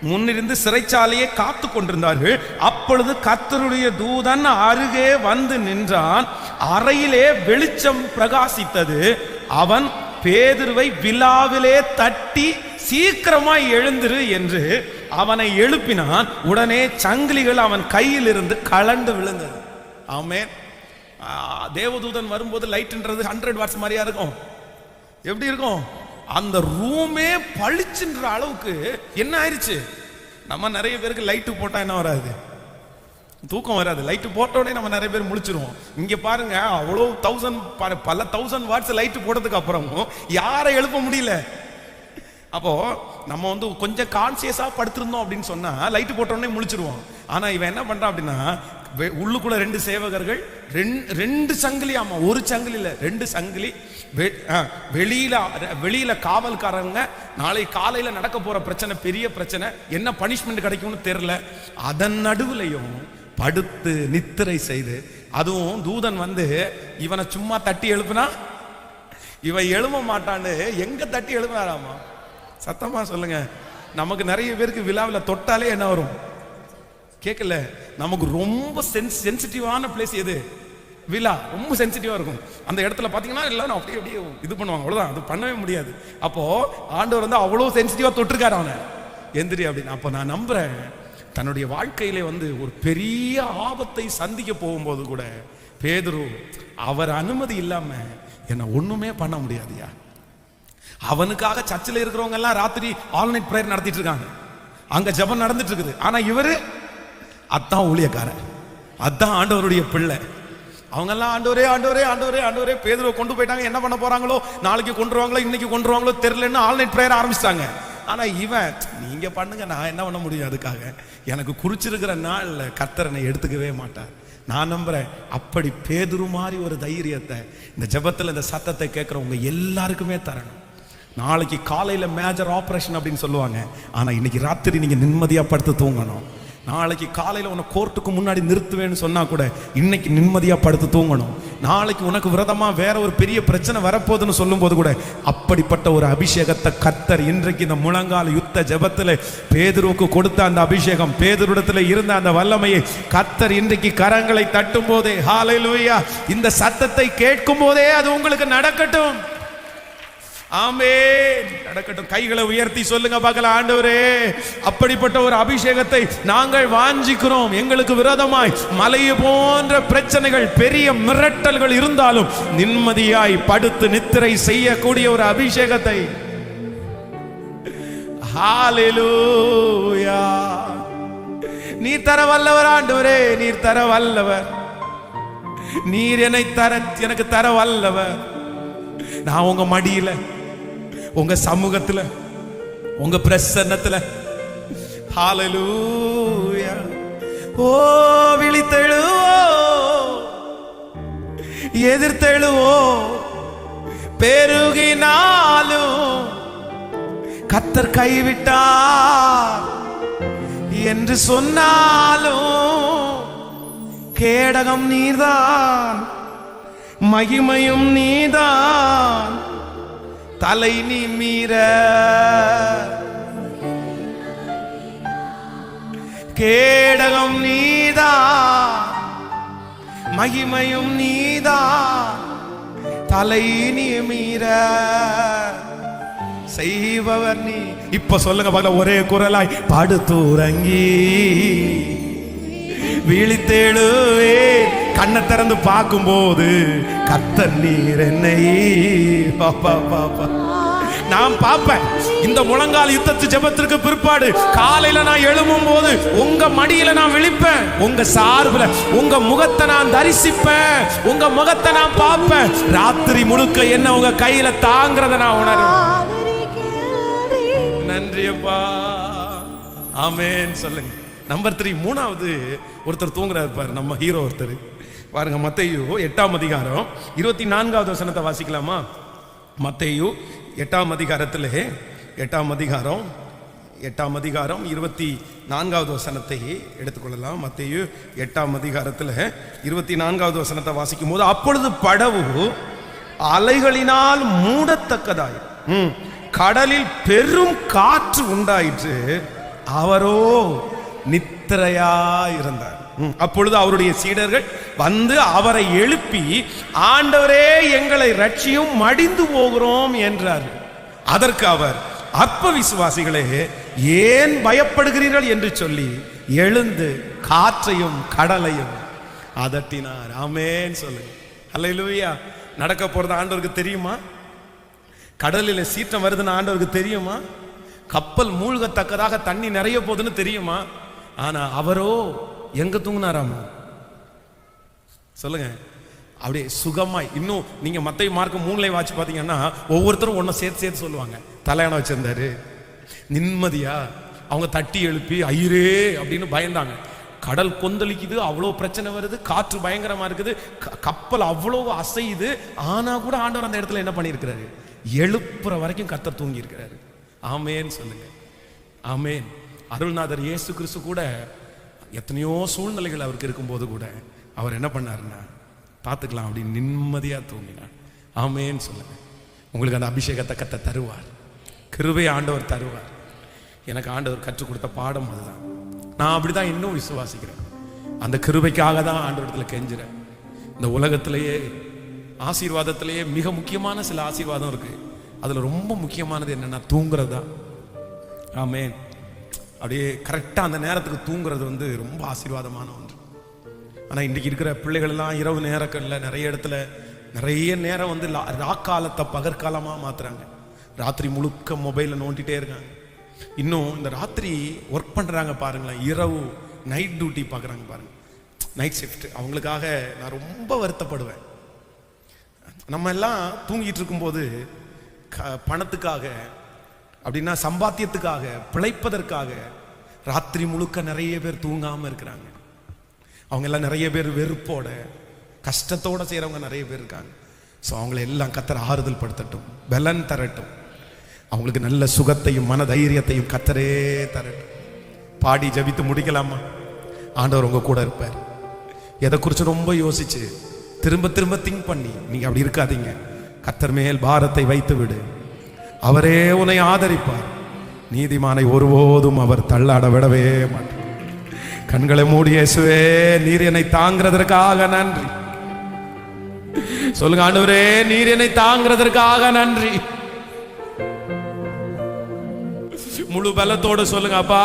முன்னிருந்து சிறைச்சாலையை காத்து கொண்டிருந்தார்கள். அப்பொழுது கர்த்தருடைய தூதன் அருகே வந்து நின்றான். அறையிலே வெளிச்சம் பிரகாசித்தது. அவன் பேதுருவை விலாவிலே தட்டி சீக்கிரமாய் எழுந்திரு என்று அவனை எழுப்பினான். உடனே சங்கிலிகள் அவன் கையில் இருந்து கலண்டு விழுந்தது. ஆமென். தேவதூதன் வரும்போது லைட்ன்றது 100 வாட்ஸ் மாதிரியா இருக்கும். எப்படி இருக்கும்? அந்த ரூமே பளிச்சுன்ற அளவுக்கு என்ன ஆயிடுச்சு. நம்ம நிறைய பேருக்கு லைட்டு போட்டா என்ன வராது? தூக்கம் வராது. லைட்டு போட்டோடனே நம்ம நிறைய பேர் முழிச்சிருவோம். இங்க பாருங்க, அவ்வளோ பல 1000 வாட்ஸ் லைட்டு போட்டதுக்கு அப்புறமும் யாரை எழுப்ப முடியல. அப்போ நம்ம கொஞ்சம் கான்சியஸா படுத்திருந்தோம் அப்படின்னு சொன்னா லைட்டு போட்டோடனே முழிச்சிருவோம். ஆனா இவன் என்ன பண்றான் அப்படின்னா, உள்ளுக்குள்ள 2 சேவகர்கள் 2 சங்கிலி, ஆமா, ஒரு சங்கிலி இல்ல 2 சங்கிலி, வெளியில காவல்காரங்க. நாளை காலையில நடக்க போற பிரச்சனை, பெரிய பிரச்சனை, என்ன பனிஷ்மெண்ட் கிடைக்கும்னு தெரியல. அதன் நடுவுலையும் படுத்து நித்திரை செய்து, அதுவும் தூதன் இவனை சும்மா தட்டி எழுப்புனா இவன் எழுப்ப மாட்டான்னு எங்க தட்டி எழுப்பினாராமா? சத்தமா சொல்லுங்க. நமக்கு நிறைய பேருக்கு விழாவில் தொட்டாலே என்ன வரும்? கேட்கல. நமக்கு ரொம்ப சென்சிட்டிவான பிளேஸ் எது? விழா. ரொம்ப சென்சிட்டிவா இருக்கும். அந்த இடத்துல பாத்தீங்கன்னா எல்லாரும் அப்படியே அப்படியே இது பண்ணுவாங்க. அவ்வளவுதான், அது பண்ணவே முடியாது. அப்போ ஆண்டவர் அவ்வளவு சென்சிட்டிவா தொட்டிருக்காரு அவனை. எந்திரி அப்படின்னு. அப்போ நான் நம்புறேன், தன்னுடைய வாழ்க்கையிலே ஒரு பெரிய ஆபத்தை சந்திக்க போகும்போது கூட பேதுரு அவர் அனுமதி இல்லாம என்ன ஒண்ணுமே பண்ண முடியாதுயா. அவனுக்காக சர்ச்சில் இருக்கிறவங்க எல்லாம் ராத்திரி ஆல் நைட் பிரேயர் நடத்திட்டு இருக்காங்க. அங்க ஜெபம் நடந்துட்டு இருக்குது. ஆனா இவரு அதான் ஊழியக்காரன், அதான் ஆண்டவருடைய பிள்ளை. அவங்க எல்லாம் ஆண்டவரே ஆண்டவரே ஆண்டவரே ஆண்டவரே பேதுருவை கொண்டு போயிட்டாங்க. என்ன பண்ண போறாங்களோ, நாளைக்கு கொண்டுருவாங்களோ, இன்னைக்கு கொண்டுருவாங்களோ தெரியலன்னு ஆல் நைட் பிரேயர் ஆரம்பிச்சிட்டாங்க. ஆனா இவன், நீங்க பண்ணுங்க, நான் என்ன பண்ண முடியும்? அதுக்காக எனக்கு குறிச்சிருக்கிற நாள்ல கர்த்தரனை எடுத்துக்கவே மாட்டார். நான் நம்புறேன், அப்படி பேதுரு மாதிரி ஒரு தைரியத்தை இந்த ஜெபத்துல இந்த சத்தத்தை கேட்கிறவங்க எல்லாருக்குமே தரணும். நாளைக்கு காலையில மேஜர் ஆபரேஷன் அப்படின்னு சொல்லுவாங்க. ஆனா இன்னைக்கு ராத்திரி நீங்க நிம்மதியா படுத்து தூங்கணும். நாளைக்கு காலையில உனக்கு கோர்ட்டுக்கு முன்னாடி நிறுத்துவேன்னு சொன்னா கூட இன்னைக்கு நிம்மதியா படுத்து தூங்கணும். நாளைக்கு உனக்கு விரதமா வேற ஒரு பெரிய பிரச்சனை வரப்போகுதுன்னு சொல்லும் போது கூட அப்படிப்பட்ட ஒரு அபிஷேகத்தை கர்த்தர் இன்றைக்கு இந்த முழங்கால யுத்த ஜெபத்துல பேதுருவுக்கு கொடுத்த அந்த அபிஷேகம், பேதுருவிடத்துல இருந்த அந்த வல்லமையை கர்த்தர் இன்றைக்கு கரங்களை தட்டும் போதே, ஹல்லேலூயா, இந்த சத்தத்தை கேட்கும் போதே அது உங்களுக்கு நடக்கட்டும். ஆமென். நடக்கட்டும். கைகளை உயர்த்தி சொல்லுங்க பார்க்கலாம், ஆண்டவரே அப்படிப்பட்ட ஒரு அபிஷேகத்தை நாங்கள் வாஞ்சிக்கிறோம். எங்களுக்கு விரோதமாய் மலையை போன்ற பிரச்சனைகள், பெரிய மிரட்டல்கள் இருந்தாலும் நிம்மதியாய் படுத்து நித்திரை செய்யக்கூடிய ஒரு அபிஷேகத்தை. ஹல்லேலூயா. நீர் தர வல்லவர் ஆண்டவரே, நீர் தர வல்லவர். நீர் எனக்கு தர வல்லவர். நான் உங்க மடியில, உங்க சமூகத்துல, உங்க பிரசன்னத்துல, ஹல்லேலூயா, ஓ விழித்தெழுவோ, எதிர்த்தெழுவோ, பெருகினாலும் கர்த்தர் கைவிட்டார் என்று சொன்னாலும் கேடகம் நீதான், மகிமையும் நீதான், தலை நிமிர கேடகம் நீதான், மகிமையும் நீதான், தலை நிமிர செய்பவர் நீ. இப்ப சொல்லுங்க பார்க்கலாம், ஒரே குரலாய், படுத்துறங்கி விழித்தெழுவே, கண்ணை திறந்து பார்க்கும் போது கர்த்தர் நீர் என்னை பாப்பா பாப்பா நான் பார்ப்பேன். இந்த முழங்கால் யுத்தத்து ஜெபத்திற்கு பிற்பாடு காலையில நான் எழும்பும் போது உங்க மடியில நான் விழிப்பேன். உங்க சார்புல உங்க முகத்தை நான் தரிசிப்பேன். உங்க முகத்தை நான் பார்ப்பேன். ராத்திரி முழுக்க என்ன உங்க கையில தாங்கிறத நான் உணர்வேன். நன்றி அப்பா. ஆமென் சொல்லுங்க. நம்பர் 3, மூணாவது ஒருத்தர் தூங்குறாரு பாரு, நம்ம ஹீரோ ஒருத்தர் பாருங்க. மத்தேயு 8ஆம் அதிகாரம் 24வது வசனத்தை வாசிக்கலாமா? மத்தேயு 8ஆம் அதிகாரத்திலே 8ஆம் அதிகாரம் 24வது வசனத்தை எடுத்துக்கொள்ளலாம். மத்தேயு 8ஆம் அதிகாரத்தில் 24வது வசனத்தை வாசிக்கும் போது, அப்பொழுது படவு அலைகளினால் மூடத்தக்கதாய் கடலில் பெரும் காற்று உண்டாயிற்று, அவரோ நித்திரையாயிருந்தார். அப்பொழுது அவருடைய சீடர்கள் வந்து அவரை எழுப்பி, ஆண்டவரே எங்களை ரட்சியும், மடிந்து போகிறோம் என்றார். அதற்கு அவர், அற்ப விசுவாசிகளே, ஏன் பயப்படுகிறீர்கள் என்று சொல்லி எழுந்து காற்றையும் கடலையும் அதட்டினார். ஆமென் சொல்லுங்க. அல்லேலூயா. நடக்க போறது ஆண்டவருக்கு தெரியுமா? கடலில் சீற்றம் வருதுன்னு ஆண்டவருக்கு தெரியுமா? கப்பல் மூழ்கத்தக்கதாக தண்ணி நிறைய போகுதுன்னு தெரியுமா? ஆனா அவரோ எங்க தூங்கினாராமா? சொல்லுங்க. அப்படியே சுகமாய். இன்னும் நீங்க மத்தேயு மார்க் 3 வாட்சி பாத்தீங்கன்னா ஒவ்வொருத்தரும் ஒன்ன சேர்த்து சொல்லுவாங்க. தலையணை வச்சிருந்தாரு, நிம்மதியா. அவங்க தட்டி எழுப்பி ஐயரே அப்படின்னு பயந்தாங்க. கடல் கொந்தளிக்குது, அவ்வளோ பிரச்சனை வருது, காற்று பயங்கரமா இருக்குது, கப்பல் அவ்வளோ அசையுது. ஆனா கூட ஆண்டவர் அந்த இடத்துல என்ன பண்ணியிருக்கிறாரு? எழுப்புற வரைக்கும் கர்த்தர் தூங்கி இருக்கிறாரு. ஆமேன் சொல்லுங்க. ஆமேன். அருள்நாதர் இயேசு கிறிஸ்து கூட எத்தனையோ சூழ்நிலைகள் அவருக்கு இருக்கும்போது கூட அவர் என்ன பண்ணாருன்னா, பார்த்துக்கலாம் அப்படின்னு நிம்மதியா தூங்கினார். ஆமேன்னு சொல்லுங்க. உங்களுக்கு அந்த அபிஷேகத்தை கர்த்தர் தருவார், கிருபை ஆண்டவர் தருவார். எனக்கு ஆண்டவர் கற்றுக் கொடுத்த பாடம் அதுதான். நான் அப்படிதான் இன்னும் விசுவாசிக்கிறேன். அந்த கிருபைக்காக தான் ஆண்டவரத்துல கெஞ்சுறேன். இந்த உலகத்திலேயே ஆசீர்வாதத்திலேயே மிக முக்கியமான சில ஆசீர்வாதம் இருக்கு. அதுல ரொம்ப முக்கியமானது என்னன்னா தூங்குறது தான். ஆமேன். அப்படியே கரெக்டா அந்த நேரத்துக்கு தூங்குறது வந்து ரொம்ப ஆசீர்வாதமான ஒன்று. ஆனா இன்னைக்கு இருக்கிற பிள்ளைகள் எல்லாம் இரவு நேரங்கள்ல நிறைய இடத்துல நிறைய நேரம் வந்து ராக்காலத்தை பகற்காலமா மாத்துறாங்க. ராத்திரி முழுக்க மொபைலை நோண்டிட்டே இருக்காங்க. இன்னும் இந்த ராத்திரி ஒர்க் பண்றாங்க பாருங்களேன், இரவு நைட் டியூட்டி பார்க்குறாங்க பாருங்க, நைட் ஷிஃப்ட். அவங்களுக்காக நான் ரொம்ப வருத்தப்படுவேன். நம்ம எல்லாம் தூங்கிட்டு இருக்கும்போது பணத்துக்காக, அப்படின்னா சம்பாத்தியத்துக்காக, பிழைப்பதற்காக ராத்திரி முழுக்க நிறைய பேர் தூங்காம இருக்கிறாங்க. அவங்க எல்லாம் நிறைய பேர் வெறுப்போட கஷ்டத்தோட செய்யறவங்க நிறைய பேர் இருக்காங்க. ஸோ அவங்களை எல்லாம் கர்த்தர் ஆறுதல் படுத்தட்டும், பலன் தரட்டும், அவங்களுக்கு நல்ல சுகத்தையும் மன தைரியத்தையும் கர்த்தரே தரட்டும். பாடி ஜபித்து முடிக்கலாமா? ஆண்டவர் உங்க கூட இருப்பார். எதை குறித்து ரொம்ப யோசிச்சு திரும்ப திரும்ப திங்க் பண்ணி நீங்க அப்படி இருக்காதீங்க. கர்த்தர் மேல் பாரத்தை வைத்து விடு, அவரே உன்னை ஆதரிப்பார். நீதிமானை ஒருபோதும் அவர் தள்ளாட விடவே மாட்டார். கண்களை மூடி, இயேசுவே நீர் என்னை தாங்கிறதற்காக நன்றி சொல்லுங்க. ஆண்டவரே நீர் என்னை தாங்கிறதற்காக நன்றி. முழு பலத்தோடு சொல்லுங்க, அப்பா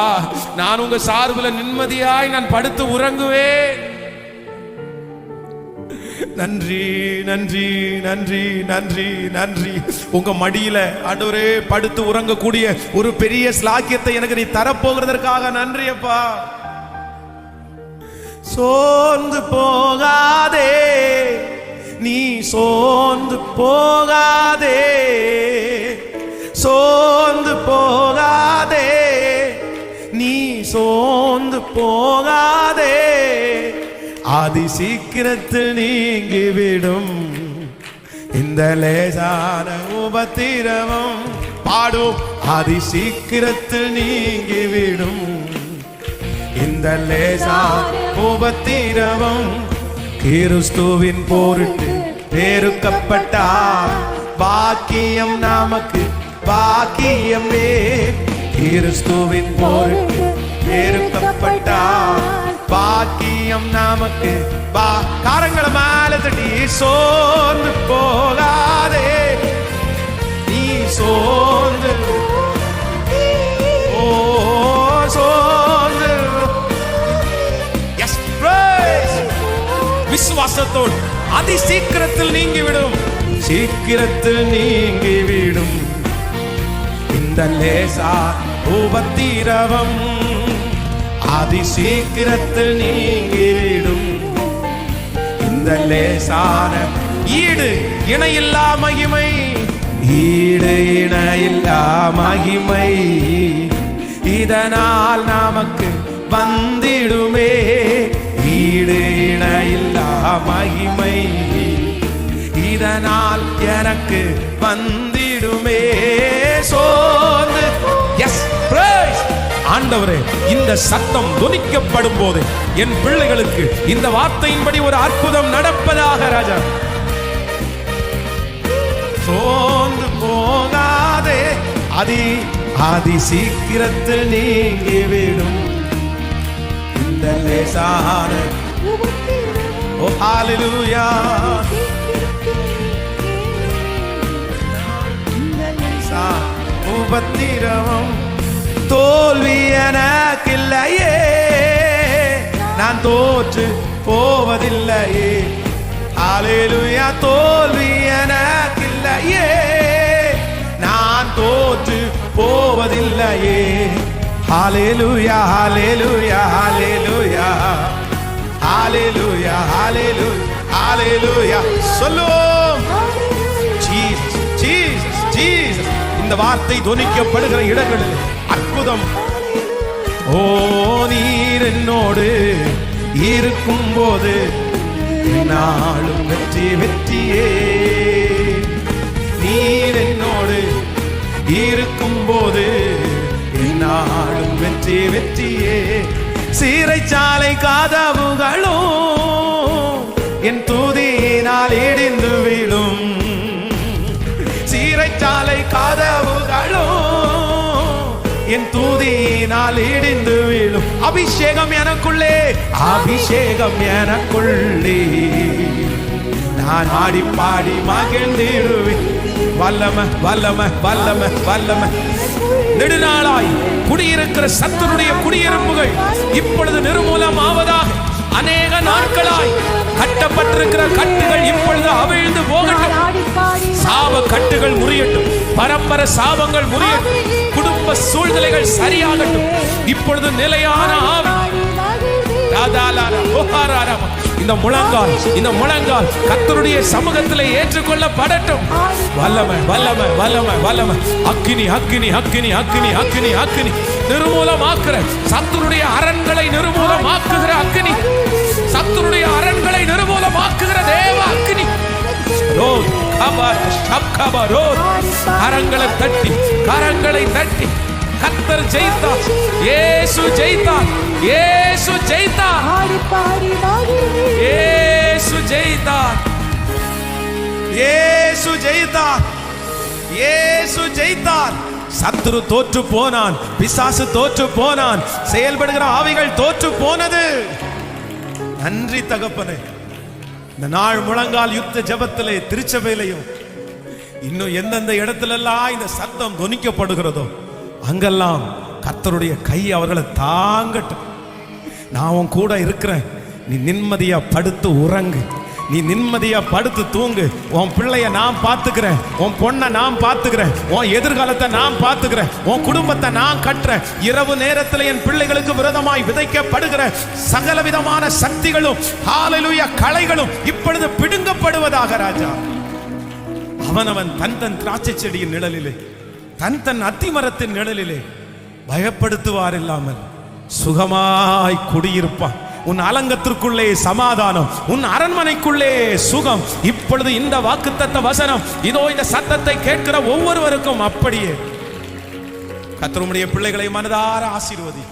நான் உங்க சார்பில் நிம்மதியாய் நான் படுத்து உறங்குவேன். நன்றி நன்றி நன்றி நன்றி நன்றி. உங்க மடியில ஆண்டவரே படுத்து உறங்கக்கூடிய ஒரு பெரிய ஸ்லாக்கியத்தை எனக்கு நீ தரப்போகிறதற்காக நன்றி அப்பா. சோர்ந்து போகாதே நீ, சோர்ந்து போகாதே, சோர்ந்து போகாதே நீ, சோர்ந்து போகாதே. ஆதி சீக்கிரத்தில் நீங்கிவிடும் இந்த லேசான உபத்திரவம். பாடும். ஆதி சீக்கிரத்தில் நீங்கிவிடும் இந்த லேசான உபத்திரவம். கிறிஸ்துவின் பொருட்டு பெருக்கப்பட்டார் பாக்கியம் நமக்கு பாக்கியமே. கிறிஸ்துவின் பொருட்டு பெருக்கப்பட்டார் பாக்கியம் நமக்கு. காரங்களை மேல தட்டி சோர்ந்து போகாதே நீ, சோர்ந்து சோர்ந்து. Yes praise. விசுவாசத்தோடு அதி சீக்கிரத்தில் நீங்கிவிடும், சீக்கிரத்தில் நீங்கிவிடும் இந்த லேசா உபத்திரவம். அதி சீக்கிரத்தில் நீங்கிவிடும் இந்த லேசான. ஈடு இணையில்லா மகிமை, ஈடு இணையில்லா மகிமை இதனால் நமக்கு வந்திடுமே, ஈடு இணையில்லா மகிமை இதனால் எனக்கு வந்திடுமே. சோர்ந்து எஸ் பிரைஸ் ஆண்டவரே, இந்த சத்தம் துணிக்கப்படும் போது என் பிள்ளைகளுக்கு இந்த வார்த்தையின்படி ஒரு அற்புதம் நடப்பதாக. ராஜா, சோர்ந்து போகாதே, அதி சீக்கிரத்தில் நீங்கிவிடும் இந்த லேசான ஓ ஹalleluya. உபத்திரவம் தோல்வி எனக்கில்லையே, நான் தோற்று போவதில்லையே. ஹalleluya. தோல்வி எனக்கில்லையே, நான் தோற்று போவதில்லையே. ஹalleluya, ஹalleluya, ஹalleluya, ஹalleluya, ஹalleluya, ஹalleluya. சொல்லுவோம் ஜீசஸ், ஜீசஸ், ஜீசஸ். இந்த வார்த்தை துணிக்கப்படுகிற இடங்களில் அற்புதம். ஓ, நீர் என்னோடு இருக்கும் போது நாளும் வெற்றி வெற்றியே. நீர் என்னோடு இருக்கும் போது நாளும் வெற்றி வெற்றியே. சீரைச்சாலை கதவுகளும் என் துதியினால் இடிந்து விடும். சீரைச்சாலை கதவுகளும் என் துதியினால் இடிந்து விடும். அபிஷேகம் எனக்குள்ளே, அபிஷேகம் எனக்குள்ளே, நான் ஆடி பாடி மகிழ்ந்திடுவேன். வல்லம வல்லம வல்லம வல்லம. நெடுநாளாய் குடியிருக்கிற சத்துருடைய குடியிருப்புகள் இப்பொழுது நிர்மூலம் ஆவதாக. அநேக நாட்களாய் கட்டப்பட்டிருக்கிற கட்டுகள் இப்பொழுது அவிழ்ந்து போகட்டும். சாப கட்டுகள் முறியட்டும், பரம்பரை சாபங்கள் முறியட்டும், குடும்ப சூழ்நிலைகள் சரியாகட்டும். இப்பொழுது நிலையான ஆவி இந்த முழங்கால் கர்த்தருடைய சமூகத்தில் ஏற்றுக்கொள்ளப்படட்டும். வல்லமை வல்லமை வல்லமை வல்லமை. அக்கினி அக்கினி அக்கினி அக்கினி அக்கினி அக்கினி. நிர்மூலமாக்குற சத்துருடைய அரண்களை நிர்மூலமாக்குகிற அக்கினி, சத்துருடைய அரண்களை நிர்மூலமாக்குகிற தேவ அக்கினி. கரங்களை தட்டி, கரங்களை தட்டி. கர்த்தர் ஜெயித்தார், இயேசு ஜெயித்தார், இயேசு ஜெயித்தார், இயேசு ஜெயித்தார், இயேசு ஜெயித்தார், இயேசு ஜெயித்தார். சத்துரு தோற்று போனான், பிசாசு தோற்று போனான், செயல்படுகிற ஆவிகள் தோற்று போனது. நன்றி தகப்பனே. இந்த நாள் முழங்கால் யுத்த ஜெபத்திலே, திருச்சபையிலையும் இன்னும் எந்தெந்த இடத்திலெல்லாம் இந்த சத்தம் துணிக்கப்படுகிறதோ அங்கெல்லாம் கர்த்தருடைய கை அவர்களை தாங்கட்டும். நான் உன் கூட இருக்கிறேன். நீ நிம்மதியா படுத்து உறங்கு, நீ நிம்மதியா படுத்து தூங்கு. உன் பிள்ளைய நான் பார்த்துக்கிறேன், உன் பொண்ணை நான் பார்த்துக்கிறேன், உன் எதிர்காலத்தை நான் பார்த்துக்கிறேன், உன் குடும்பத்தை நான் கட்டுறேன். இரவு நேரத்தில் என் பிள்ளைகளுக்கு விரோதமாய் விதைக்கப்படுகிற சகல விதமான சக்திகளும் ஹalleluya களைகளும் இப்பொழுது பிடுங்கப்படுவதாக. ராஜா, அவனவன் தன் தன் திராட்சை செடியின் நிழலிலே, தன் தன் அத்திமரத்தின் நிழலிலே பயப்படுத்துவார் இல்லாமல் சுகமாய் குடியிருப்பான். உன் அலங்கத்திற்குள்ளே சமாதானம், உன் அரண்மனைக்குள்ளே சுகம். இப்பொழுது இந்த வாக்குத்தத்த வசனம் இதோ இந்த சத்தத்தை கேட்கிற ஒவ்வொருவருக்கும் அப்படியே கர்த்தருடைய பிள்ளைகளை மனதார ஆசீர்வதி.